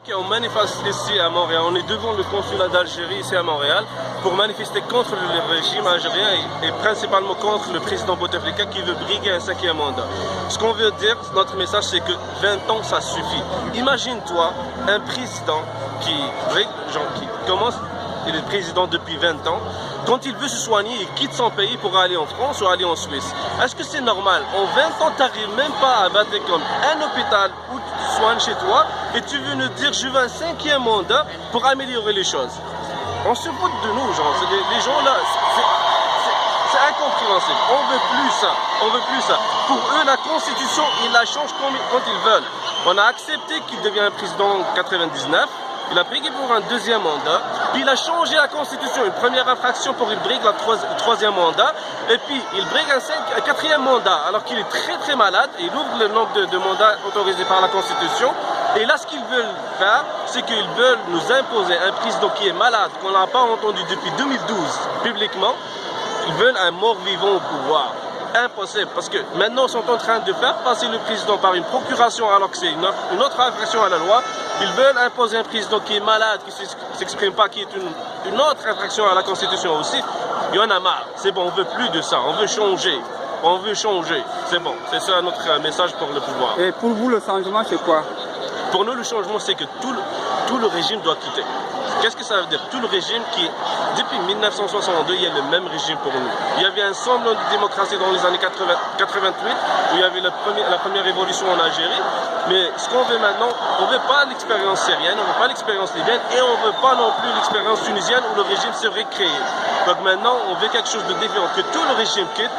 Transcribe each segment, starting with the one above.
On manifeste ici à Montréal, on est devant le consulat d'Algérie ici à Montréal pour manifester contre le régime algérien et principalement contre le président Bouteflika qui veut briguer un 5e mandat. Ce qu'on veut dire, notre message, c'est que 20 ans ça suffit. Imagine-toi un président qui commence, il est président depuis 20 ans, quand il veut se soigner, il quitte son pays pour aller en France ou aller en Suisse. Est-ce que c'est normal? En 20 ans, tu n'arrives même pas à battre comme un hôpital où tu te soignes chez toi et tu veux nous dire je veux un 5e mandat pour améliorer les choses. On se fout de nous, genre. Les gens là, c'est incompréhensible. On veut plus ça. On veut plus ça. Pour eux, la Constitution, ils la changent quand ils veulent. On a accepté qu'il devienne président en 99. Il a brigué pour un 2e mandat, puis il a changé la Constitution, une première infraction pour il brigue le 3e mandat, et puis il brigue un 4e mandat, alors qu'il est très malade, et il ouvre le nombre de mandats autorisés par la Constitution. Et là, ce qu'ils veulent faire, c'est qu'ils veulent nous imposer un président qui est malade, qu'on n'a pas entendu depuis 2012 publiquement. Ils veulent un mort-vivant au pouvoir. Impossible, parce que maintenant ils sont en train de faire passer le président par une procuration alors que c'est une autre infraction à la loi. Ils veulent imposer un président qui est malade, qui ne s'exprime pas, qui est une autre infraction à la Constitution aussi. Il y en a marre, c'est bon, on ne veut plus de ça, on veut changer. On veut changer, c'est bon, c'est ça notre message pour le pouvoir. Et pour vous, le changement, c'est quoi? Pour nous, le changement, c'est que tout le régime doit quitter. Qu'est-ce que ça veut dire? Tout le régime qui, depuis 1962, il y a le même régime pour nous. Il y avait un semblant de démocratie dans les années 88, où il y avait la première révolution en Algérie. Mais ce qu'on veut maintenant, on ne veut pas l'expérience syrienne, on ne veut pas l'expérience libyenne, et on ne veut pas non plus l'expérience tunisienne où le régime serait créé. Donc maintenant, on veut quelque chose de différent, que tout le régime quitte.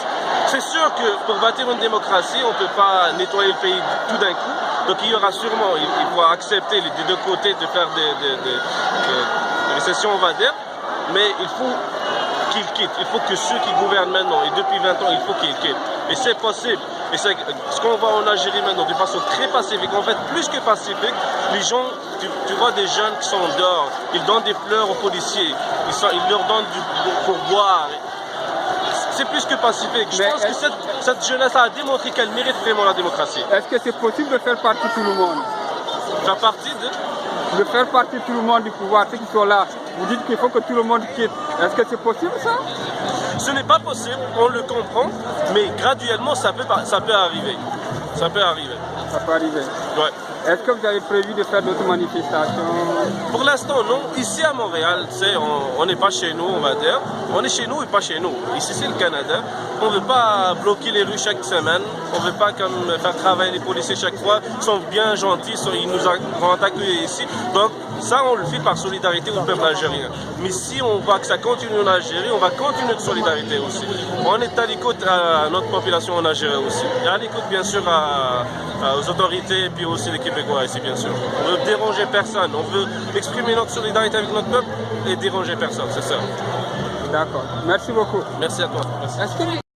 C'est sûr que pour bâtir une démocratie, on ne peut pas nettoyer le pays tout d'un coup. Donc il y aura sûrement, il faut accepter des deux côtés de faire des récessions, on va dire, mais il faut qu'ils quittent. Il faut que ceux qui gouvernent maintenant, et depuis 20 ans, il faut qu'ils quittent. Et c'est possible. Et c'est ce qu'on voit en Algérie maintenant, de façon très pacifique, en fait, plus que pacifique, les gens, tu vois des jeunes qui sont dehors, ils donnent des fleurs aux policiers, ils leur donnent pour boire. C'est plus que pacifique. Je pense que cette jeunesse a démontré qu'elle mérite vraiment la démocratie. Est-ce que c'est possible de faire partie tout le monde? Faire partie de faire partie tout le monde du pouvoir, ceux qui sont là. Vous dites qu'il faut que tout le monde quitte. Est-ce que c'est possible ça? Ce n'est pas possible, on le comprend, mais graduellement ça peut arriver. Ça peut arriver. Ça peut arriver. Ouais. Est-ce que vous avez prévu de faire d'autres manifestations? Pour l'instant, non. Ici à Montréal, on n'est pas chez nous, on va dire. On est chez nous et pas chez nous. Ici, c'est le Canada. On ne veut pas bloquer les rues chaque semaine. On ne veut pas faire travailler les policiers chaque fois. Ils sont bien gentils, ils nous vont accueillir ici. Donc, ça, on le fait par solidarité au peuple algérien. Mais si on voit que ça continue en Algérie, on va continuer notre solidarité aussi. On est à l'écoute à notre population en Algérie aussi. Et à l'écoute, bien sûr, aux autorités et puis aussi les Québécois ici, bien sûr. On ne veut déranger personne. On veut exprimer notre solidarité avec notre peuple et déranger personne, c'est ça. D'accord. Merci beaucoup. Merci à toi. Merci.